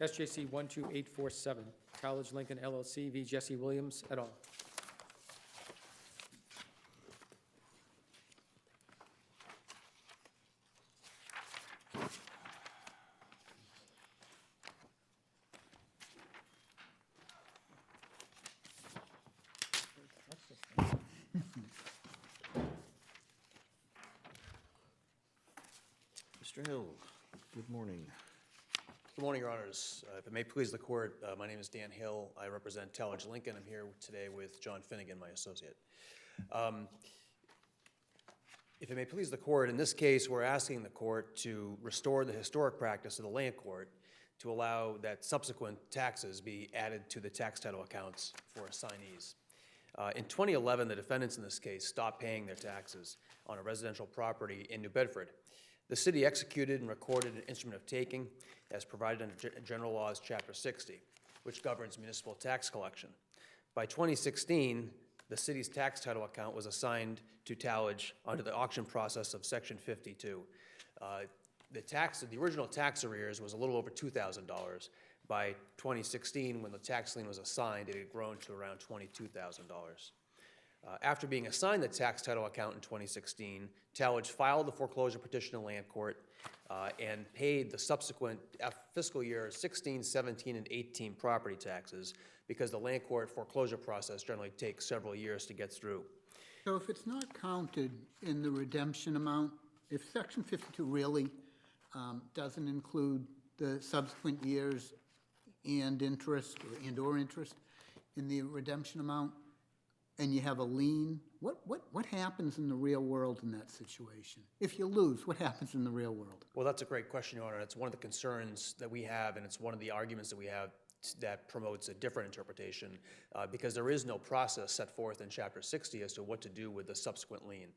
SJC-12847, Tallage Lincoln LLC v. Jesse Williams et al. Mr. Hill, good morning. Good morning, Your Honors. If it may please the Court, my name is Dan Hill. I represent Tallage Lincoln. I'm here today with John Finnegan, my associate. If it may please the Court, in this case, we're asking the Court to restore the historic practice of the Land Court to allow that subsequent taxes be added to the tax title accounts for assignees. In 2011, the defendants in this case stopped paying their taxes on a residential property in New Bedford. The city executed and recorded an instrument of taking as provided under General Laws Chapter 60, which governs municipal tax collection. By 2016, the city's tax title account was assigned to Tallage under the auction process of Section 52. The original tax arrears was a little over $2,000. By 2016, when the tax lien was assigned, it had grown to around $22,000. After being assigned the tax title account in 2016, Tallage filed the foreclosure petition in Land Court and paid the subsequent fiscal year 16, 17, and 18 property taxes because the Land Court foreclosure process generally takes several years to get through. So if it's not counted in the redemption amount, if Section 52 really doesn't include the subsequent years and interest or interest in the redemption amount, and you have a lien, what happens in the real world in that situation? If you lose, what happens in the real world? Well, that's a great question, Your Honor. It's one of the concerns that we have, and it's one of the arguments that we have that promotes a different interpretation because there is no process set forth in Chapter 60 as to what to do with the subsequent lien.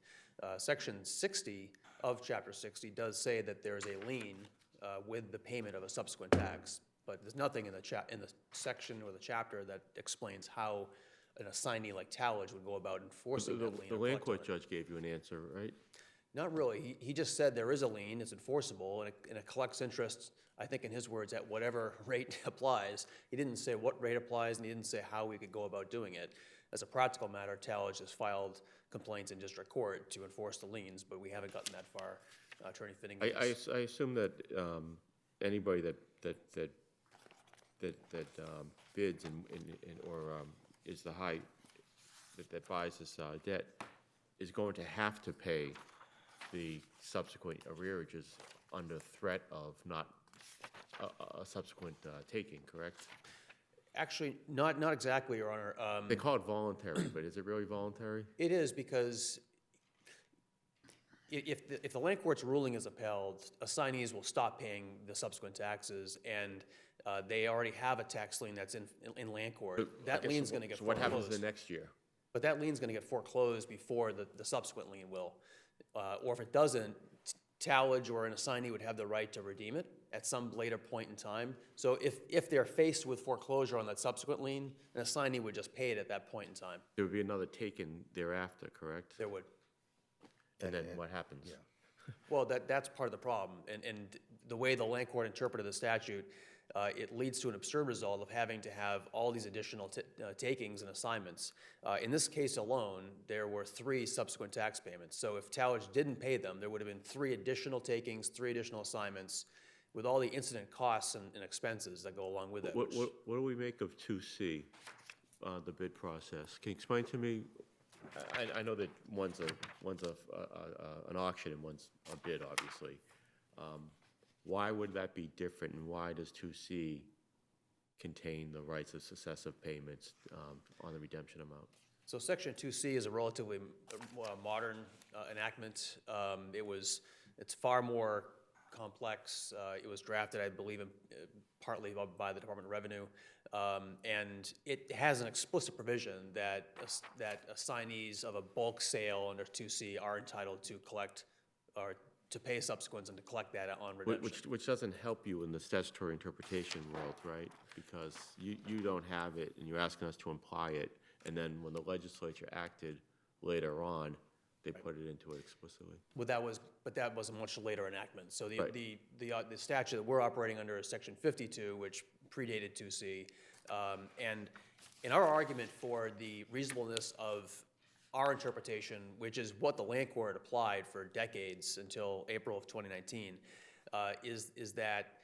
Section 60 of Chapter 60 does say that there is a lien with the payment of a subsequent tax, but there's nothing in the section or the chapter that explains how an assignee like Tallage would go about enforcing that lien. The Land Court judge gave you an answer, right? Not really. He just said there is a lien, it's enforceable, and it collects interest, I think in his words, at whatever rate applies. He didn't say what rate applies, and he didn't say how we could go about doing it. As a practical matter, Tallage has filed complaints in district court to enforce the liens, but we haven't gotten that far. Attorney Finnegan. I assume that anybody that bids or is the high that buys this debt is going to have to pay the subsequent arrearages under threat of not a subsequent taking, correct? Actually, not exactly, Your Honor. They call it voluntary, but is it really voluntary? It is, because if the Land Court's ruling is upheld, assignees will stop paying the subsequent taxes, and they already have a tax lien that's in Land Court. That lien's going to get foreclosed. So what happens the next year? But that lien's going to get foreclosed before the subsequent lien will. Or if it doesn't, Tallage or an assignee would have the right to redeem it at some later point in time. So if they're faced with foreclosure on that subsequent lien, an assignee would just pay it at that point in time. There would be another taken thereafter, correct? There would. And then what happens? Yeah. Well, that's part of the problem. And the way the Land Court interpreted the statute, it leads to an absurd result of having to have all these additional takings and assignments. In this case alone, there were 3 subsequent tax payments. So if Tallage didn't pay them, there would have been 3 additional takings, 3 additional assignments, with all the incident costs and expenses that go along with it. What do we make of 2C, the bid process? Can you explain to me? I know that one's an auction and one's a bid, obviously. Why would that be different, and why does 2C contain the rights of successive payments on the redemption amount? So Section 2C is a relatively modern enactment. It's far more complex. It was drafted, I believe, partly by the Department of Revenue, and it has an explicit provision that assignees of a bulk sale under 2C are entitled to collect or to pay subsequents and to collect that on redemption. Which doesn't help you in the statutory interpretation world, right? Because you don't have it, and you're asking us to imply it, and then when the legislature acted later on, they put it into it explicitly. Well, but that was a much later enactment. So Right. the statute that we're operating under is Section 52, which predated 2C. And in our argument for the reasonableness of our interpretation, which is what the land court applied for decades until April of 2019, is that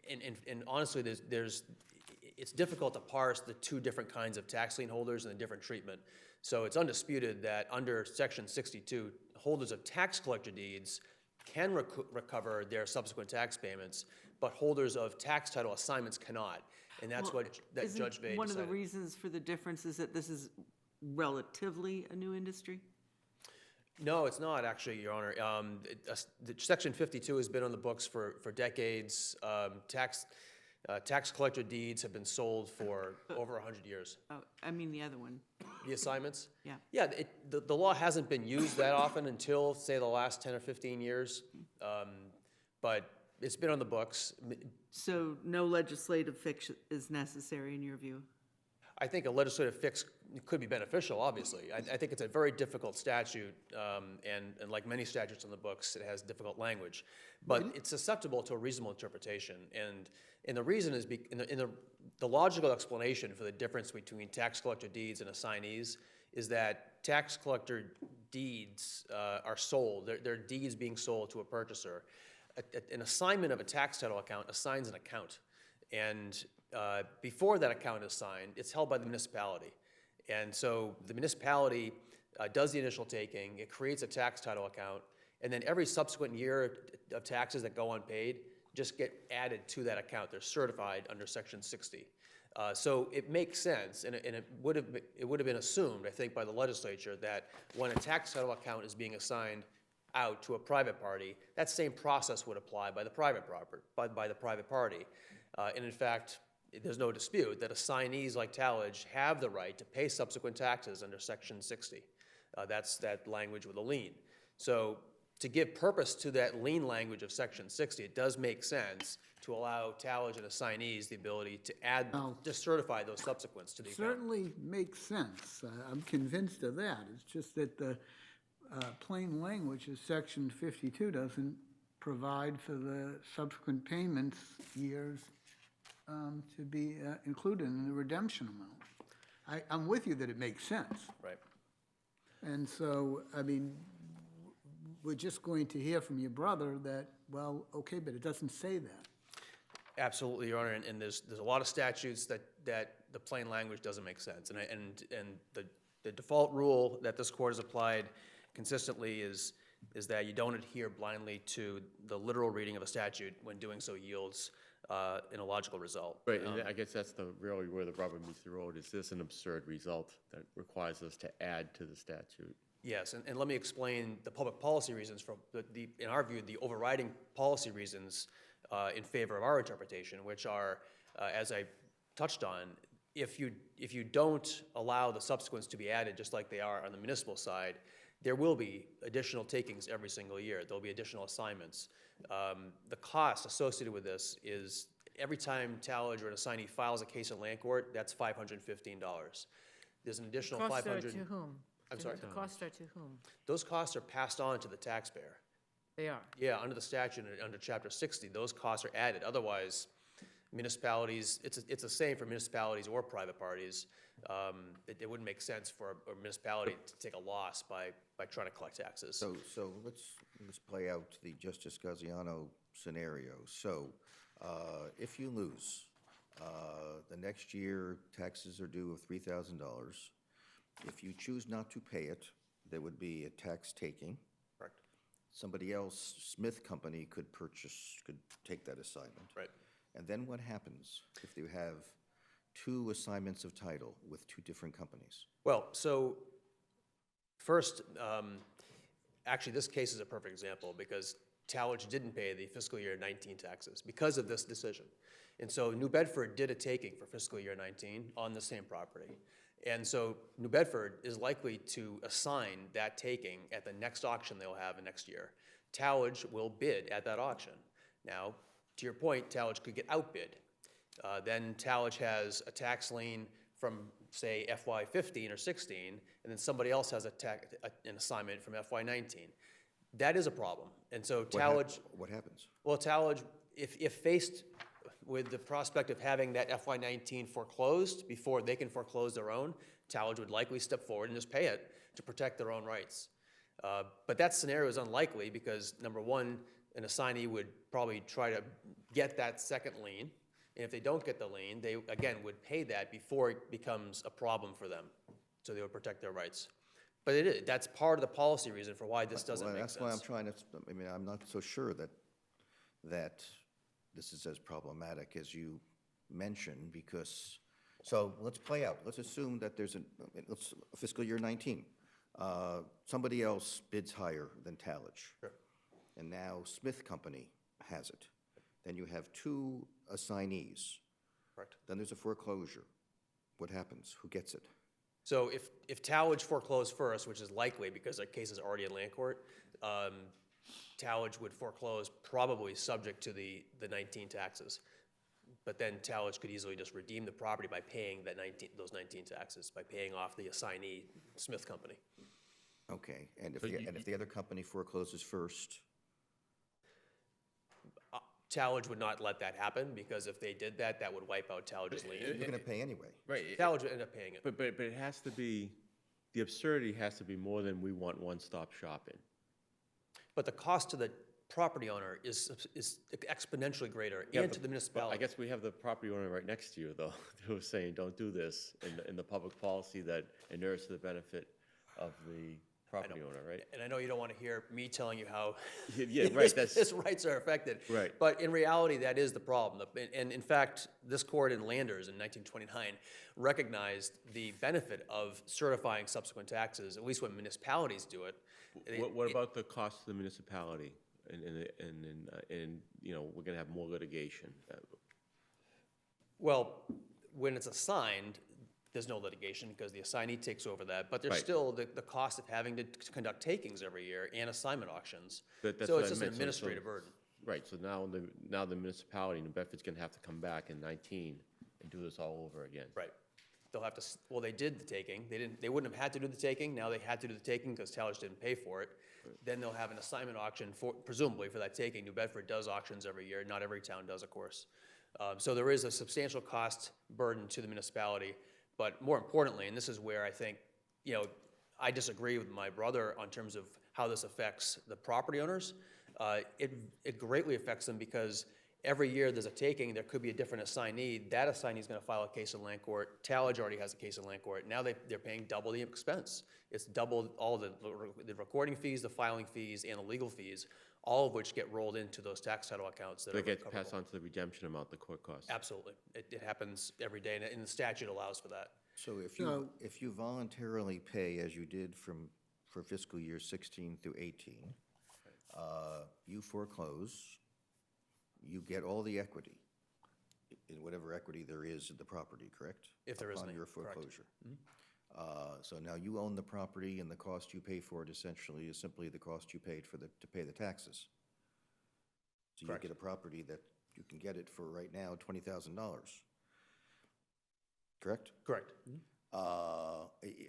and honestly, it's difficult to parse the two different kinds of tax lien holders and the different treatment. So it's undisputed that under Section 62, holders of tax collector deeds can recover their subsequent tax payments, but holders of tax title assignments cannot. And that's Well, that isn't Judge Vade one of the decided. reasons for the difference is that this is relatively a new industry? No, it's not actually, Your Honor. Section 52 has been on the books for decades. Tax collector deeds have been sold for over 100 years. Oh, I mean the other one. The assignments? Yeah. Yeah, the law hasn't been used that often until, say, the last 10 or 15 years. But it's been on the books. So no legislative fix is necessary in your view? I think a legislative fix could be beneficial, obviously. I think it's a very difficult statute, and like many statutes on the books, it has difficult language. But it's susceptible to a reasonable interpretation. And the reason is, the logical explanation for the difference between tax collector deeds and assignees is that tax collector deeds are sold. They're deeds being sold to a purchaser. An assignment of a tax title account assigns an account. And before that account is signed, it's held by the municipality. And so the municipality does the initial taking, it creates a tax title account, and then every subsequent year of taxes that go unpaid just get added to that account. They're certified under Section 60. So it makes sense, and it would have been assumed, I think, by the legislature that when a tax title account is being assigned out to a private party, that same process would apply by the private party. And in fact, there's no dispute that assignees like Tallage have the right to pay subsequent taxes under Section 60. That's that language with a lien. So to give purpose to that lien language of Section 60, it does make sense to allow Tallage and assignees the ability to add, to certify those subsequents to the account. Certainly makes sense. I'm convinced of that. It's just that the plain language of Section 52 doesn't provide for the subsequent payments years to be included in the redemption amount. I'm with you that it makes sense. Right. And so, I mean, we're just going to hear from your brother that, well, okay, but it doesn't say that. Absolutely, Your Honor, and there's a lot of statutes that the plain language doesn't make sense. And the default rule that this court has applied consistently is that you don't adhere blindly to the literal reading of a statute when doing so yields an illogical result. Right, and I guess that's really where the rubber meets the road. Is this an absurd result that requires us to add to the statute? Yes, and let me explain the public policy reasons for in our view, the overriding policy reasons in favor of our interpretation, which are, as I touched on, if you don't allow the subsequents to be added just like they are on the municipal side, there will be additional takings every single year. There'll be additional assignments. The cost associated with this is every time Tallage or an assignee files a case in land court, that's $515. There's an additional $500. Costs are to whom? I'm sorry? The costs are to whom? Those costs are passed on to the taxpayer. They are. Yeah, under the statute, under Chapter 60, those costs are added. Otherwise, municipalities, it's the same for municipalities or private parties. It wouldn't make sense for a municipality to take a loss by trying to collect taxes. So let's play out the Justice Gaziano scenario. So if you lose, the next year taxes are due of $3,000. If you choose not to pay it, there would be a tax taking. Correct. Somebody else, Smith Company, could take that assignment. Right. And then what happens if you have two assignments of title with two different companies? Well, so first, actually, this case is a perfect example because Tallage didn't pay the fiscal year 19 taxes because of this decision. And so New Bedford did a taking for fiscal year 19 on the same property. And so New Bedford is likely to assign that taking at the next auction they'll have next year. Tallage will bid at that auction. Now, to your point, Tallage could get outbid. Then Tallage has a tax lien from say FY 15 or 16, and then somebody else has an assignment from FY 19. That is a problem. And so Tallage, What happens? well, Tallage, if faced with the prospect of having that FY 19 foreclosed before they can foreclose their own, Tallage would likely step forward and just pay it to protect their own rights. But that scenario is unlikely because, number one, an assignee would probably try to get that second lien. And if they don't get the lien, they, again, would pay that before it becomes a problem for them. So they would protect their rights. But it is, that's part of the policy reason for why this doesn't make sense. That's why I'm trying to, I mean, I'm not so sure that this is as problematic as you mentioned, because, so let's play out. Let's assume that there's fiscal year 19. Somebody else bids higher than Tallage. Sure. And now Smith Company has it. Then you have two assignees. Correct. Then there's a foreclosure. What happens? Who gets it? So if Tallage foreclosed first, which is likely because their case is already in land court, Tallage would foreclose probably subject to the 19 taxes. But then Tallage could easily just redeem the property by paying those 19 taxes, by paying off the assignee, Smith Company. Okay, and if the other company forecloses first, Tallage would not let that happen, because if they did that, that would wipe out Tallage's lien. you're gonna pay anyway. Right. Tallage would end up paying it. But it has to be, the absurdity has to be more than we want one-stop shopping. But the cost to the property owner is exponentially greater, and to the But I municipality. guess we have the property owner right next to you, though, who is saying, don't do this, in the public policy that inures to the benefit of the property owner, right? And I know you don't want to hear me telling you how Yeah, right, his rights are affected. Right. But in reality, that is the problem. And in fact, this court in Landers in 1929 recognized the benefit of certifying subsequent taxes, at least when municipalities do it. What about the cost to the municipality? And you know, we're gonna have more litigation. Well, when it's assigned, there's no litigation because the assignee takes over that, but there's Right. still the cost of having to conduct takings every year and assignment auctions. That's So what it's I just an meant. administrative burden. Right, so now the municipality, New Bedford's gonna have to come back in 19 and do this all over again. Right. They'll have to, well, they did the taking. They wouldn't have had to do the taking. Now they had to do the taking because Tallage didn't pay for it. Then they'll have an assignment auction presumably for that taking. New Bedford does auctions every year. Not every town does, of course. So there is a substantial cost burden to the municipality. But more importantly, and this is where I think, you know, I disagree with my brother on terms of how this affects the property owners. It greatly affects them because every year there's a taking, there could be a different assignee. That assignee is going to file a case in land court. Tallage already has a case in land court. Now they're paying double the expense. It's double all the recording fees, the filing fees, and the legal fees, all of which get rolled into those tax title accounts that are They get recoverable. passed on to the redemption amount, the court costs. Absolutely. It happens every day, and the statute allows for that. So So- if you voluntarily pay, as you did for fiscal year 16 through 18, you foreclose, you get all the equity, in whatever equity there is in the property, correct? If there is Upon any, your correct. foreclosure. So now you own the property, and the cost you pay for it essentially is simply the cost you paid to pay the taxes. So you Correct. get a property that you can get it for right now $20,000. Correct? Correct.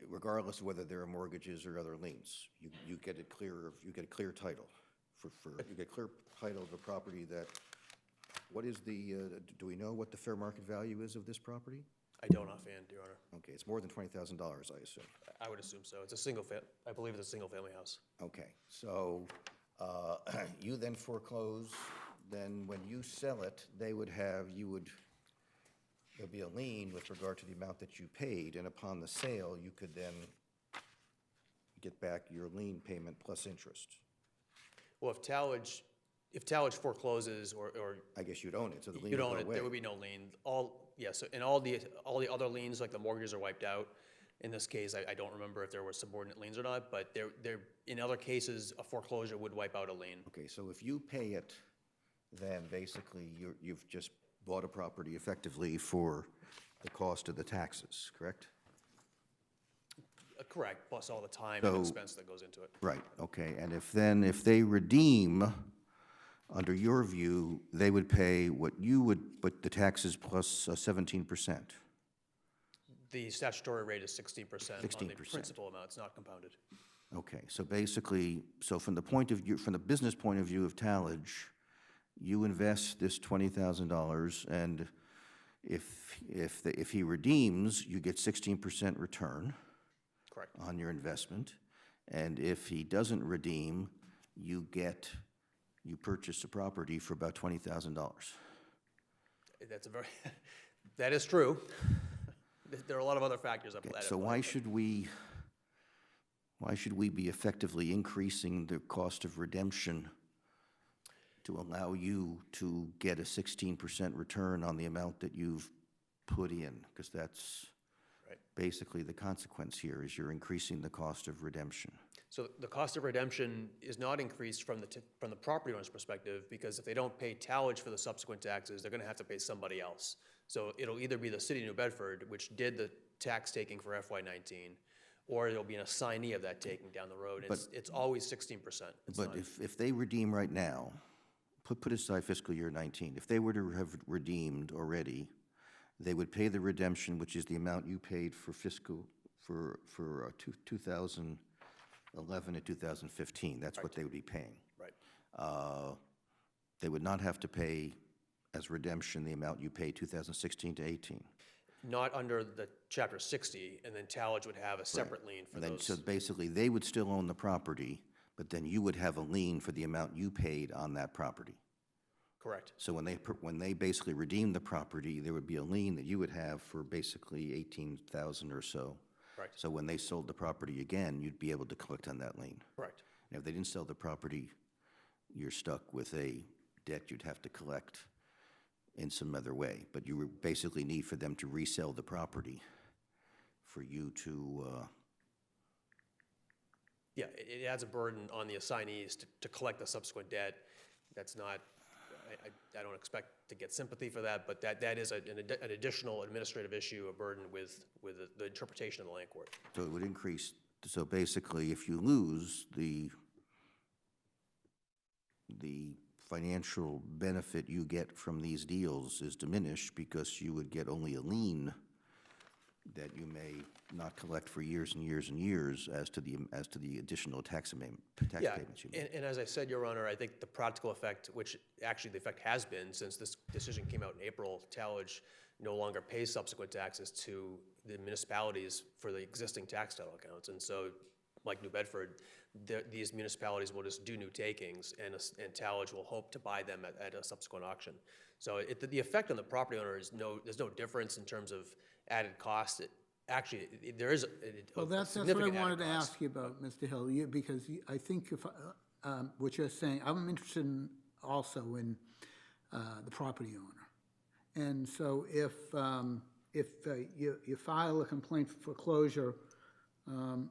Regardless of whether there are mortgages or other liens, you get it clear, you get clear title you get clear title of the property that, what is do we know what the fair market value is of this property? I don't offhand, Your Honor. Okay, it's more than $20,000, I assume. I would assume so. It's I believe it's a single-family house. Okay, so you then foreclose, then when you sell it, there'll be a lien with regard to the amount that you paid, and upon the sale, you could then get back your lien payment plus interest. Well, if Tallage forecloses or I guess you'd own it, so the lien you'd would own go it, away. there would be no lien. And all the other liens, like the mortgages, are wiped out. In this case, I don't remember if there were subordinate liens or not, but in other cases, a foreclosure would wipe out a lien. Okay, so if you pay it, then basically you've just bought a property effectively for the cost of the taxes, correct? Correct, plus all the time So- and expense that goes into it. Right, okay, and if they redeem, under your view, they would pay what the taxes plus 17%. The statutory rate is 16% on the 16%. principal amount, it's not compounded. Okay, so basically, so from the point of view, from the business point of view of Tallage, you invest this $20,000, and if he redeems, you get 16% return Correct. on your investment, and if he doesn't redeem, you purchase a property for about $20,000. That's a very, that is true. There are a lot of other factors that play. So why should we be effectively increasing the cost of redemption to allow you to get a 16% return on the amount that you've put in? Because that's Right. basically the consequence here, is you're increasing the cost of redemption. So the cost of redemption is not increased from the property owner's perspective, because if they don't pay tallage for the subsequent taxes, they're gonna have to pay somebody else. So it'll either be the city of New Bedford, which did the tax taking for FY19, or it'll be an assignee of that taking down the road. It's always 16%. It's But not- if they redeem right now, put aside fiscal year 19, if they were to have redeemed already, they would pay the redemption, which is the amount you paid for 2011 to 2015. That's what they would be paying. Right. They would not have to pay as redemption the amount you paid 2016 to 18. Not under the chapter 60, and then tallage would have a separate lien for And then, those. so basically, they would still own the property, but then you would have a lien for the amount you paid on that property. Correct. So when they basically redeemed the property, there would be a lien that you would have for basically 18,000 or so. Correct. So when they sold the property again, you'd be able to collect on that lien. Correct. And if they didn't sell the property, you're stuck with a debt you'd have to collect in some other way. But you would basically need for them to resell the property for you to, Yeah, it adds a burden on the assignees to collect the subsequent debt. That's not, I don't expect to get sympathy for that, but that is an additional administrative issue, a burden with the interpretation of the land court. so it would increase. So basically, if you lose, the financial benefit you get from these deals is diminished, because you would get only a lien that you may not collect for years and years and years as to the additional tax payments you make. And as I said, Your Honor, I think the practical effect, which actually the effect has been since this decision came out in April, Tallage no longer pays subsequent taxes to the municipalities for the existing tax title accounts. And so, like New Bedford, these municipalities will just do new takings, and Tallage will hope to buy them at a subsequent auction. So the effect on the property owner is there's no difference in terms of added cost. Actually, there is a Well, that's what I significant wanted added to cost. ask you about, Mr. Hill, because I think if, what you're saying, I'm interested also in the property owner. And so if you file a complaint for foreclosure on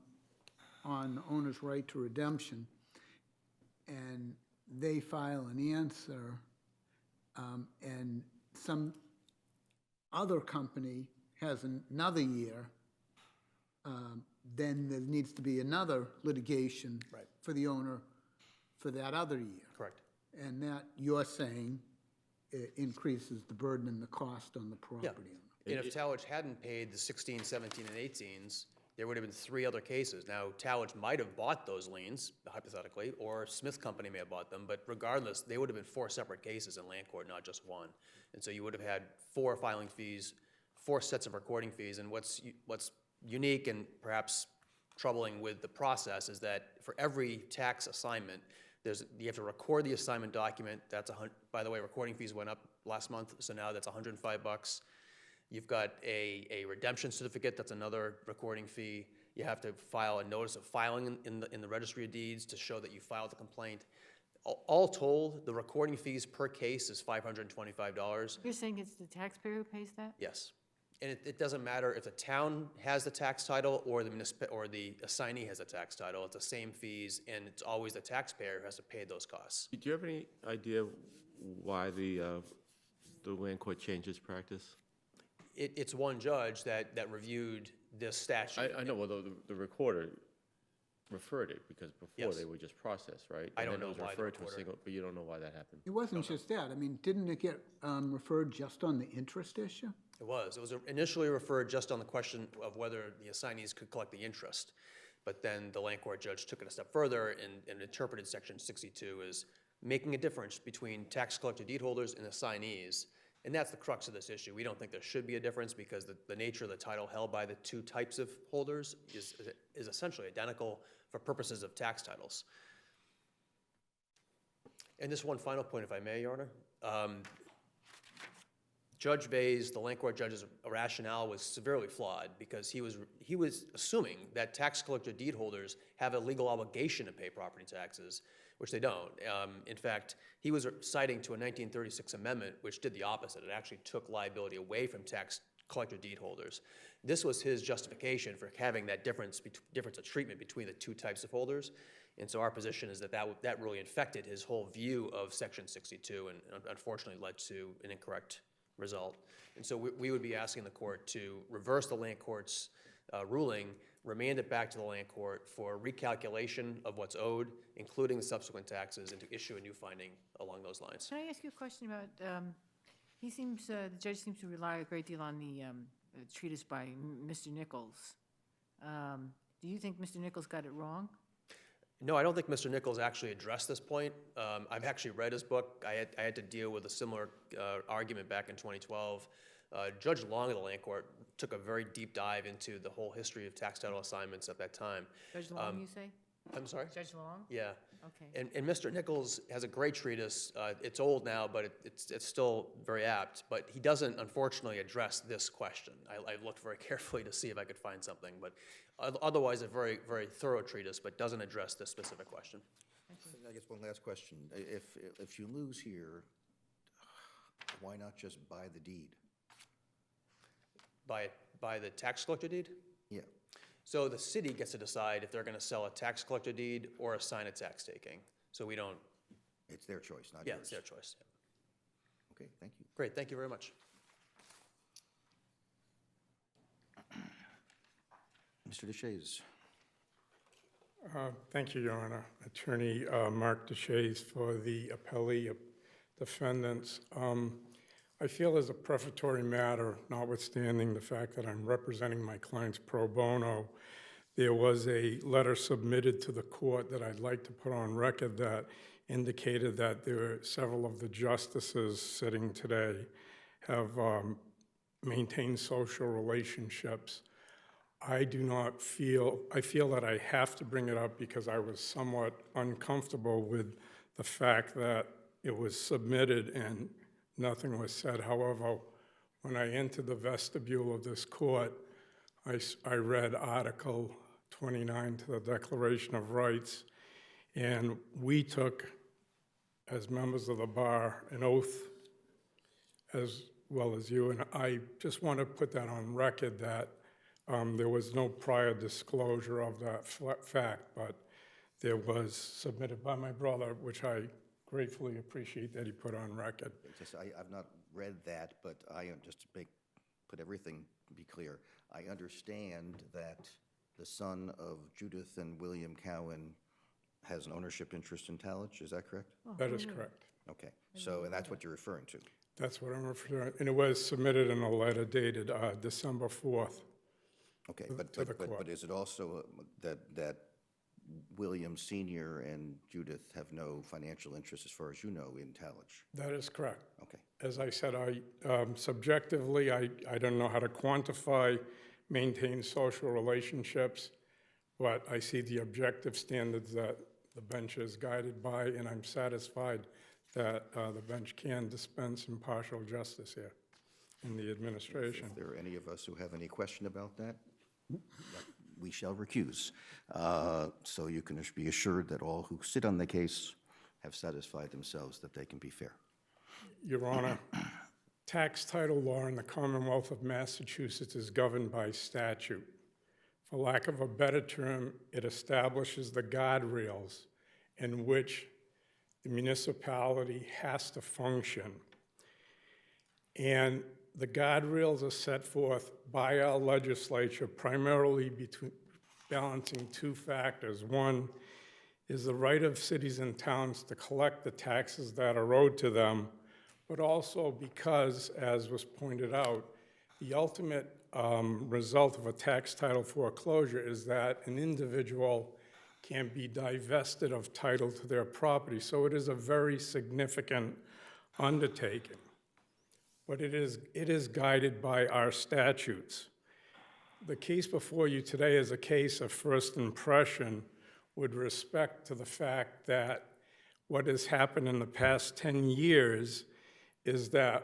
the owner's right to redemption, and they file an answer, and some other company has another year, then there needs to be another litigation Right. for the owner for that other year. Correct. And that, you're saying, increases the burden and the cost on the property owner. And if Tallage hadn't paid the 16, 17, and 18s, there would have been 3 other cases. Now, Tallage might have bought those liens, hypothetically, or Smith Company may have bought them, but regardless, they would have been 4 separate cases in land court, not just one. And so you would have had 4 filing fees, 4 sets of recording fees, and what's unique and perhaps troubling with the process is that for every tax assignment, you have to record the assignment document. By the way, recording fees went up last month, so now that's $105. You've got a redemption certificate, that's another recording fee. You have to file a notice of filing in the registry of deeds to show that you filed the complaint. All told, the recording fees per case is $525. You're saying it's the taxpayer who pays that? Yes. And it doesn't matter if the town has the tax title or the assignee has a tax title, it's the same fees, and it's always the taxpayer who has to pay those costs. Do you have any idea why the land court changed its practice? It's one judge that reviewed this statute. I know, well, the recorder referred it, because before Yes. they were just processed, right? I don't And then know it was why the referred to a recorder- single, but you don't know why that happened? It wasn't just that. I mean, didn't it get referred just on the interest issue? It was initially referred just on the question of whether the assignees could collect the interest. But then the land court judge took it a step further and interpreted section 62 as making a difference between tax collector deed holders and assignees. And that's the crux of this issue. We don't think there should be a difference because the nature of the title held by the two types of holders is essentially identical for purposes of tax titles. And just one final point, if I may, Your Honor. Judge Bay's, the land court judge's rationale was severely flawed because he was assuming that tax collector deed holders have a legal obligation to pay property taxes, which they don't. In fact, he was citing to a 1936 amendment, which did the opposite. It actually took liability away from tax collector deed holders. This was his justification for having that difference of treatment between the two types of holders. And so our position is that that really infected his whole view of section 62 and unfortunately led to an incorrect result. And so we would be asking the court to reverse the land court's ruling, remand it back to the land court for recalculation of what's owed, including the subsequent taxes, and to issue a new finding along those lines. Can I ask you a question about, the judge seems to rely a great deal on the treatise by Mr. Nichols. Do you think Mr. Nichols got it wrong? No, I don't think Mr. Nichols actually addressed this point. I've actually read his book. I had to deal with a similar argument back in 2012. Judge Long of the land court took a very deep dive into the whole history of tax title assignments at that time. Judge Long, you say? I'm sorry? Judge Long? Yeah. Okay. And Mr. Nichols has a great treatise. It's old now, but it's still very apt. But he doesn't, unfortunately, address this question. I looked very carefully to see if I could find something. But otherwise, a very, very thorough treatise, but doesn't address this specific question. I guess one last question. If you lose here, why not just buy the deed? By the tax collector deed? Yeah. So the city gets to decide if they're going to sell a tax collector deed or assign a tax taking. So we don't. It's their choice, not Yeah, yours. it's their choice. Okay, thank you. Great, thank you very much. Mr. DeShays. Thank you, Your Honor. Attorney Mark DeShays for the appellee defendants. I feel as a prefatory matter, notwithstanding the fact that I'm representing my clients pro bono, there was a letter submitted to the court that I'd like to put on record that indicated that there are several of the justices sitting today have maintained social relationships. I feel that I have to bring it up because I was somewhat uncomfortable with the fact that it was submitted and nothing was said. However, when I entered the vestibule of this court, I read Article 29 to the Declaration of Rights, and we took, as members of the bar, an oath, as well as you, and I just want to put that on record that there was no prior disclosure of that fact, but there was submitted by my brother, which I gratefully appreciate that he put on record. I've not read that, but just to put everything be clear, I understand that the son of Judith and William Cowan has an ownership interest in Tallage, is that correct? That is correct. Okay, and that's what you're referring to? That's what I'm referring to, and it was submitted in a letter dated December 4th. Okay, to the court. but is it also that William Sr. and Judith have no financial interest, as far as you know, in Tallage? That is correct. Okay. As I said, subjectively, I don't know how to quantify, maintain social relationships, but I see the objective standards that the bench is guided by, and I'm satisfied that the bench can dispense impartial justice here in the administration. If there are any of us who have any question about that, we shall recuse. So you can be assured that all who sit on the case have satisfied themselves that they can be fair. Your Honor, tax title law in the Commonwealth of Massachusetts is governed by statute. For lack of a better term, it establishes the guardrails in which the municipality has to function. And the guardrails are set forth by our legislature primarily between balancing two factors. One is the right of cities and towns to collect the taxes that are owed to them, but also because, as was pointed out, The ultimate result of a tax title foreclosure is that an individual can be divested of title to their property. So it is a very significant undertaking. But it is guided by our statutes. The case before you today is a case of first impression with respect to the fact that what has happened in the past 10 years is that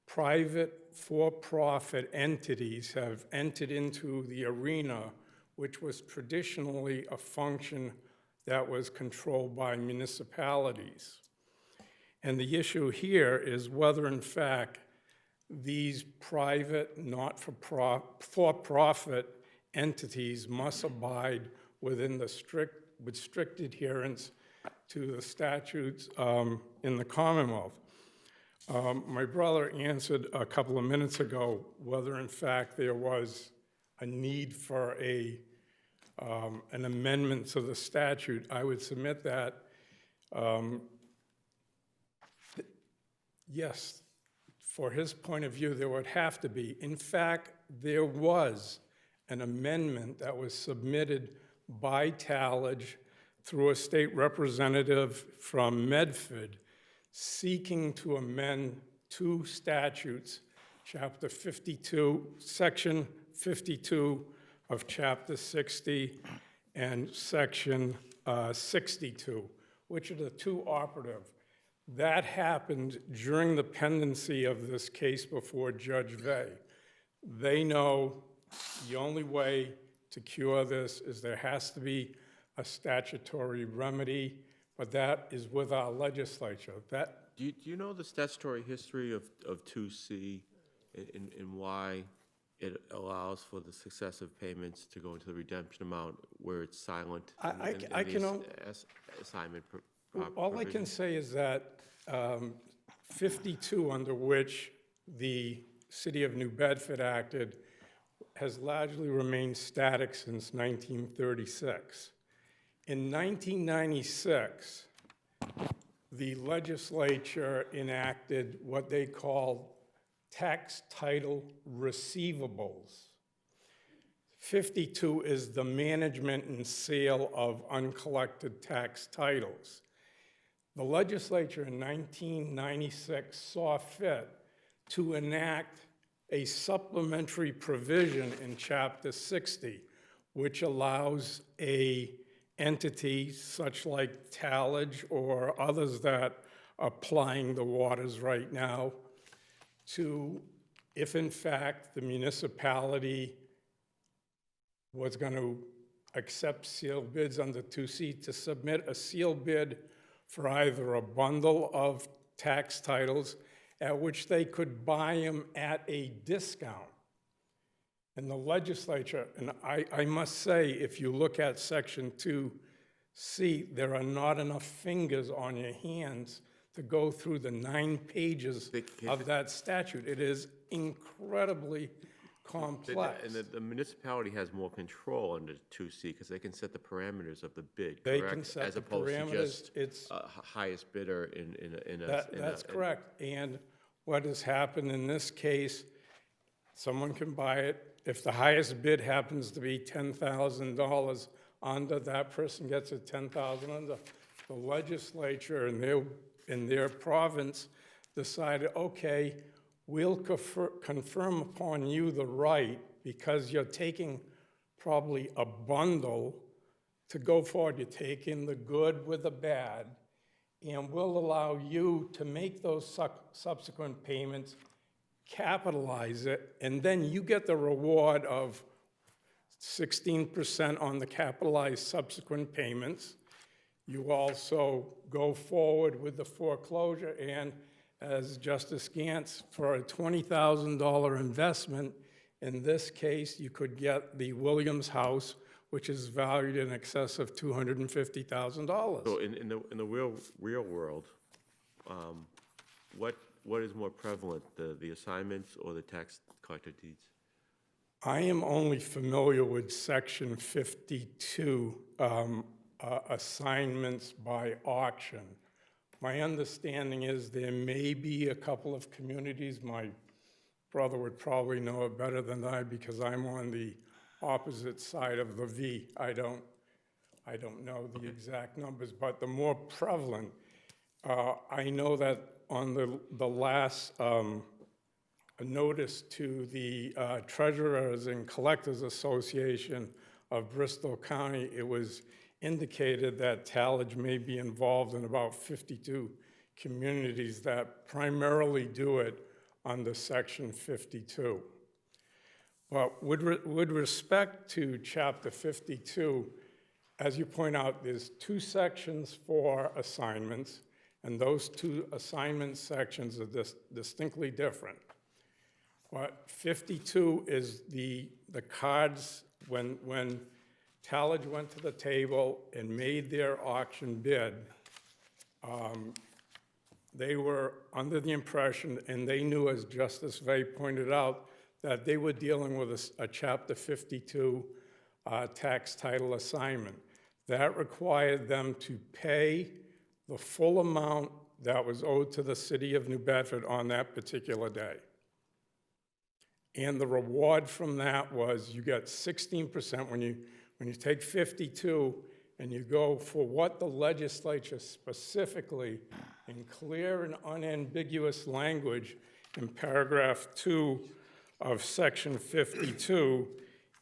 private for-profit entities have entered into the arena, which was traditionally a function that was controlled by municipalities. And the issue here is whether, in fact, these private, for-profit entities must abide within with strict adherence to the statutes in the Commonwealth. My brother answered a couple of minutes ago whether, in fact, there was a need for an amendment to the statute. I would submit that, yes, for his point of view, there would have to be. In fact, there was an amendment that was submitted by Tallage through a state representative from Medford seeking to amend two statutes, Chapter 52, Section 52 of Chapter 60 and Section 62, which are the two operative. That happened during the pendency of this case before Judge Vey. They know the only way to cure this is there has to be a statutory remedy, but that is with our legislature. Do you know the statutory history of 2C and why it allows for the successive payments to go into the redemption amount where it's silent? Assignment all I can say is that 52, under which the City of New Bedford acted, has largely remained static since 1936. In 1996, the legislature enacted what they called tax title receivables. 52 is the management and sale of uncollected tax titles. The legislature in 1996 saw fit to enact a supplementary provision in Chapter 60, which allows a entity such like Tallage or others that are plying the waters right now to, if in fact the municipality was going to accept sealed bids under 2C, to submit a sealed bid for either a bundle of tax titles at which they could buy them at a discount. And the legislature, and I must say, if you look at Section 2C, there are not enough fingers on your hands to go through the 9 pages of that statute. It is incredibly complex. And the municipality has more control under 2C because they can set the parameters of the bid, They correct? can set As the opposed to parameters. just highest bidder in a. That's correct. And what has happened in this case, someone can buy it. If the highest bid happens to be $10,000 under, that person gets it 10,000 under. The legislature in their province decided, okay, we'll confirm upon you the right, because you're taking probably a bundle to go forward. You're taking the good with the bad, and we'll allow you to make those subsequent payments, capitalize it, and then you get the reward of 16% on the capitalized subsequent payments. You also go forward with the foreclosure, and as Justice Gantz, for a $20,000 investment, in this case, you could get the Williams house, which is valued in excess of $250,000. So in the real world, what is more prevalent, the assignments or the tax collector deeds? I am only familiar with Section 52, assignments by auction. My understanding is there may be a couple of communities, my brother would probably know it better than I because I'm on the opposite side of the V. I don't know the exact numbers, but the more prevalent, I know that on the last notice to the Treasurers and Collectors Association of Bristol County, it was indicated that Tallage may be involved in about 52 communities that primarily do it under Section 52. But with respect to Chapter 52, as you point out, there's 2 sections for assignments, and those 2 assignment sections are distinctly different. What 52 is the cards when Tallage went to the table and made their auction bid, they were under the impression, and they knew, as Justice Vey pointed out, that they were dealing with a Chapter 52 tax title assignment. That required them to pay the full amount that was owed to the city of New Bedford on that particular day. And the reward from that was you got 16% when you take 52 and you go for what the legislature specifically, in clear and unambiguous language in paragraph 2 of Section 52,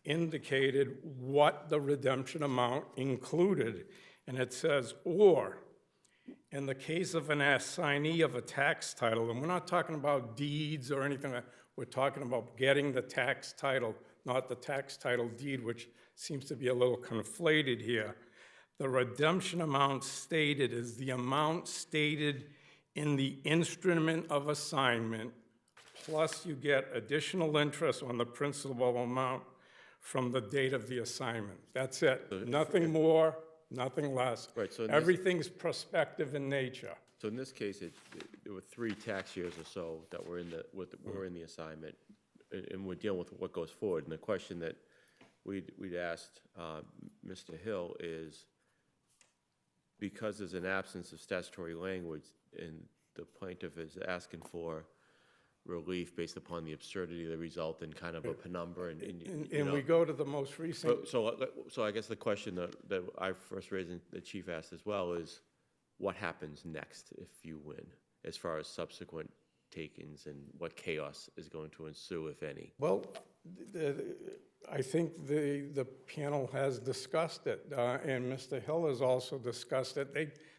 indicated what the redemption amount included. And it says, or, in the case of an assignee of a tax title, and we're not talking about deeds or anything like that, we're talking about getting the tax title, not the tax title deed, which seems to be a little conflated here. The redemption amount stated is the amount stated in the instrument of assignment, plus you get additional interest on the principal amount from the date of the assignment. That's it. Nothing more, nothing less. Right, so everything's prospective in nature. So in this case, there were 3 tax years or so that were in the assignment, and we're dealing with what goes forward. And the question that we'd asked Mr. Hill is, because there's an absence of statutory language and the plaintiff is asking for relief based upon the absurdity of the result and kind of a penumbra. And we go to the most recent. So I guess the question that I first raised and the chief asked as well is, what happens next if you win, as far as subsequent takings and what chaos is going to ensue, if any? Well, I think the panel has discussed it, and Mr. Hill has also discussed it.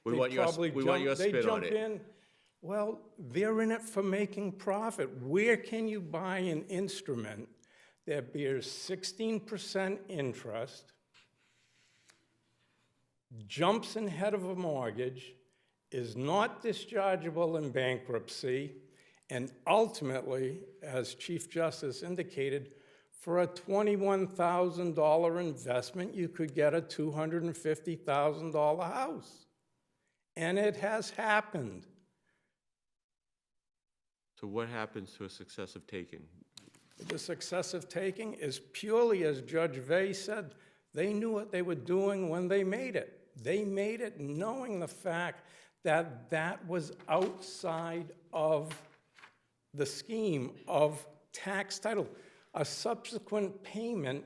We want your spin on it. Well, they're in it for making profit. Where can you buy an instrument that bears 16% interest, jumps ahead of a mortgage, is not dischargeable in bankruptcy, and ultimately, as Chief Justice indicated, for a $21,000 investment, you could get a $250,000 house. And it has happened. So what happens to a successive taking? The successive taking is purely, as Judge Vey said, they knew what they were doing when they made it. They made it knowing the fact that that was outside of the scheme of tax title. A subsequent payment,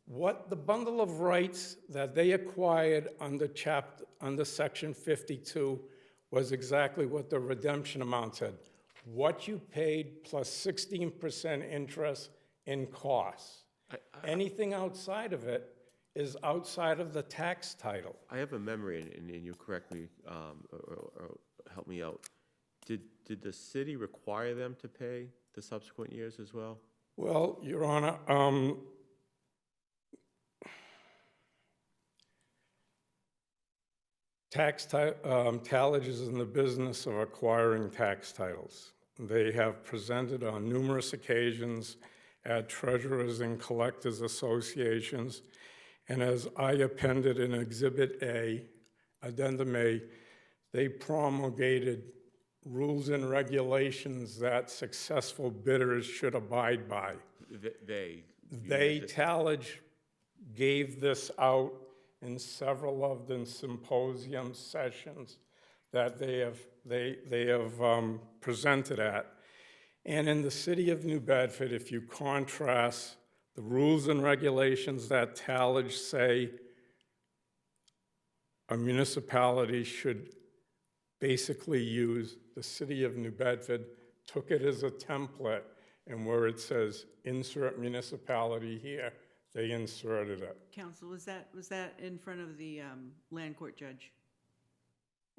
what the bundle of rights that they acquired under Section 52 was exactly what the redemption amount said. What you paid plus 16% interest in costs. Anything outside of it is outside of the tax title. I have a memory, and you correct me or help me out. Did the city require them to pay the subsequent years as well? Well, Your Honor, Tallage is in the business of acquiring tax titles. They have presented on numerous occasions at Treasurers and Collectors Associations, and as I appended in Exhibit A, Addendum A, they promulgated rules and regulations that successful bidders should abide by. Tallage gave this out in several of the symposium sessions that they have presented at. And in the city of New Bedford, if you contrast the rules and regulations that Tallage say a municipality should basically use, the city of New Bedford took it as a template, and where it says insert municipality here, they inserted it. Counsel, was that in front of the land court judge?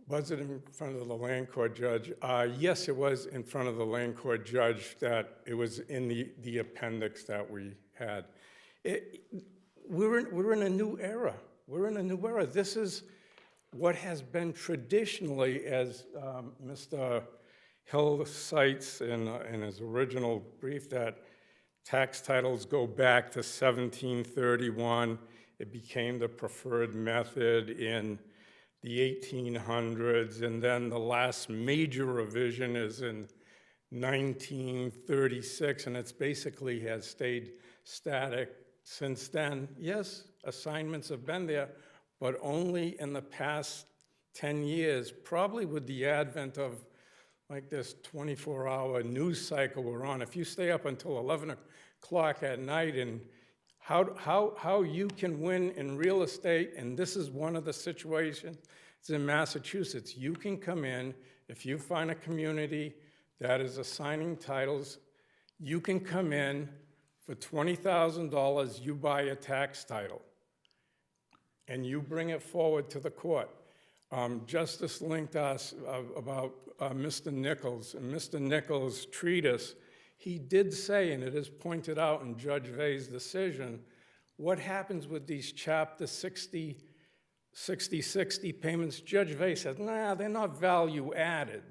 Was it in front of the land court judge? Yes, it was in front of the land court judge, that it was in the appendix that we had. We're in a new era. We're in a new era. This is what has been traditionally, as Mr. Hill cites in his original brief, that tax titles go back to 1731. It became the preferred method in the 1800s, and then the last major revision is in 1936, and it's basically has stayed static since then. Yes, assignments have been there, but only in the past 10 years, probably with the advent of like this 24-hour news cycle we're on. If you stay up until 11 o'clock at night, and how you can win in real estate, and this is one of the situations in Massachusetts. You can come in, if you find a community that is assigning titles, you can come in for $20,000, you buy a tax title, and you bring it forward to the court. Justice linked us about Mr. Nichols, and Mr. Nichols' treatise, he did say, and it is pointed out in Judge Vay's decision, what happens with these Chapter 60 payments. Judge Vay says, nah, they're not value added.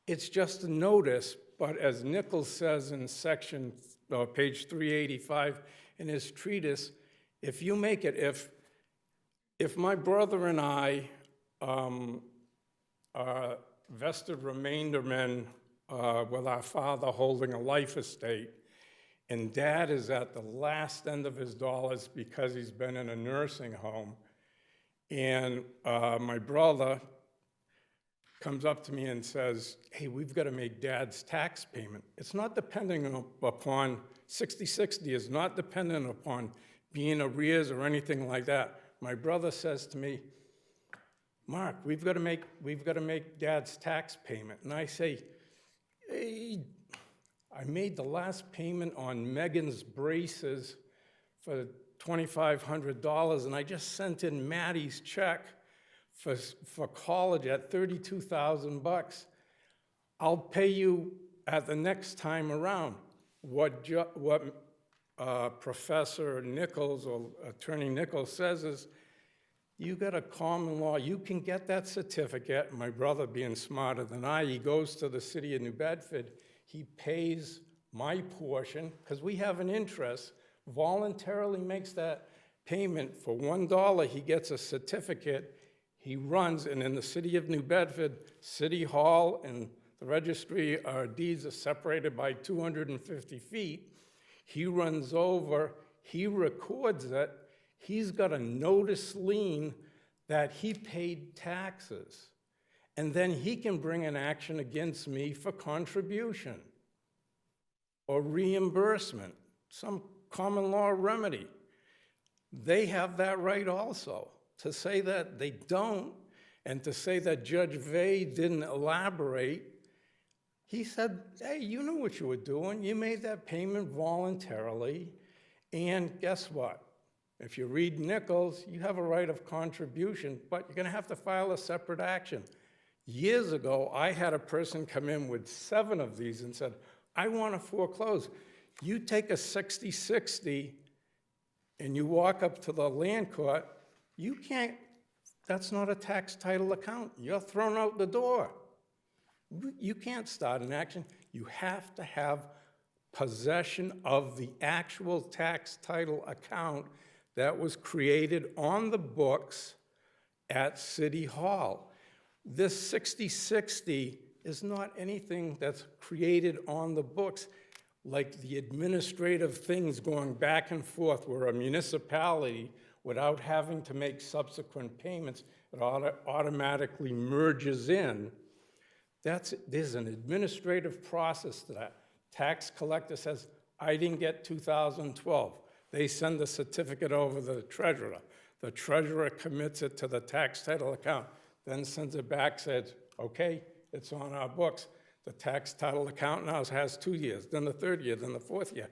It's just a notice, but as Nichols says in page 385 in his treatise, if you make it, if my brother and I are vested remaindermen with our father holding a life estate, and Dad is at the last end of his dollars because he's been in a nursing home, and my brother comes up to me and says, hey, we've got to make Dad's tax payment. It's not dependent upon, 60/60 is not dependent upon being arrears or anything like that. My brother says to me, Mark, we've got to make Dad's tax payment. And I say, hey, I made the last payment on Megan's braces for $2,500, and I just sent in Maddie's check for college at $32,000. I'll pay you at the next time around. What Professor Nichols or Attorney Nichols says is, you got a common law, you can get that certificate. My brother, being smarter than I, he goes to the city of New Bedford, he pays my portion, because we have an interest, voluntarily makes that payment. For $1, he gets a certificate, he runs, and in the city of New Bedford, City Hall and the registry of deeds are separated by 250 feet. He runs over, he records it, he's got a notice lien that he paid taxes. And then he can bring an action against me for contribution or reimbursement, some common law remedy. They have that right also. To say that they don't, and to say that Judge Vay didn't elaborate, he said, hey, you knew what you were doing. You made that payment voluntarily, and guess what? If you read Nichols, you have a right of contribution, but you're gonna have to file a separate action. Years ago, I had a person come in with 7 of these and said, I want to foreclose. You take a 60/60 and you walk up to the land court, you can't, that's not a tax title account. You're thrown out the door. You can't start an action. You have to have possession of the actual tax title account that was created on the books at City Hall. This 60/60 is not anything that's created on the books, like the administrative things going back and forth where a municipality, without having to make subsequent payments, it automatically merges in. There's an administrative process to that. Tax collector says, I didn't get 2012. They send the certificate over to the treasurer. The treasurer commits it to the tax title account, then sends it back, says, okay, it's on our books. The tax title account now has 2 years, then the third year, then the fourth year.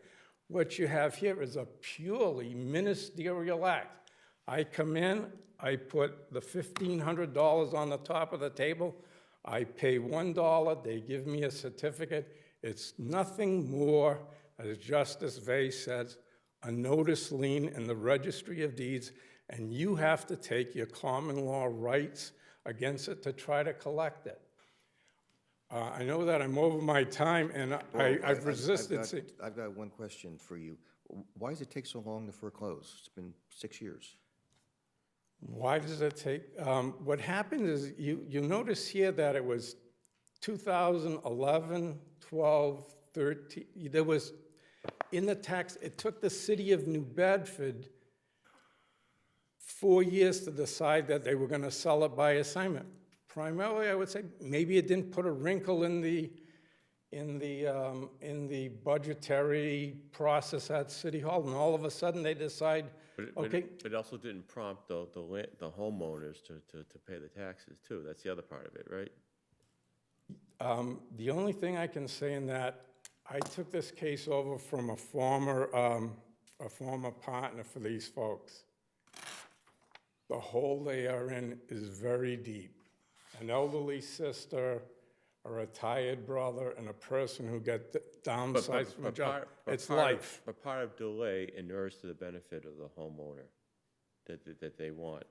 What you have here is a purely ministerial act. I come in, I put the $1,500 on the top of the table, I pay $1, they give me a certificate. It's nothing more, as Justice Vay says, a notice lien in the Registry of Deeds, and you have to take your common law rights against it to try to collect it. I know that I'm over my time, and I've resisted. I've got one question for you. Why does it take so long to foreclose? It's been 6 years. Why does it take? What happened is you notice here that it was 2011, 12, 13. There was, in the tax, it took the city of New Bedford 4 years to decide that they were going to sell it by assignment. Primarily, I would say maybe it didn't put a wrinkle in the budgetary process at City Hall, and all of a sudden they decide, okay. But it also didn't prompt the homeowners to pay the taxes too. That's the other part of it, right? The only thing I can say in that, I took this case over from a former partner for these folks. The hole they are in is very deep. An elderly sister, a retired brother, and a person who got downsized from a job. It's life. But part of delay inures to the benefit of the homeowner that they want.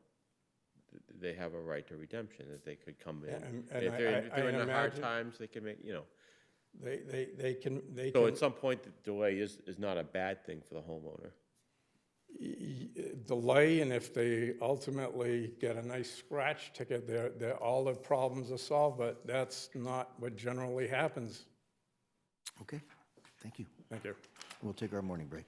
They have a right to redemption, that they could come in. And If they're in the hard imagine- times, they can make, you know. They can. So at some point, the delay is not a bad thing for the homeowner. Delay, and if they ultimately get a nice scratch ticket, all their problems are solved, but that's not what generally happens. Okay, thank you. Thank you. We'll take our morning break.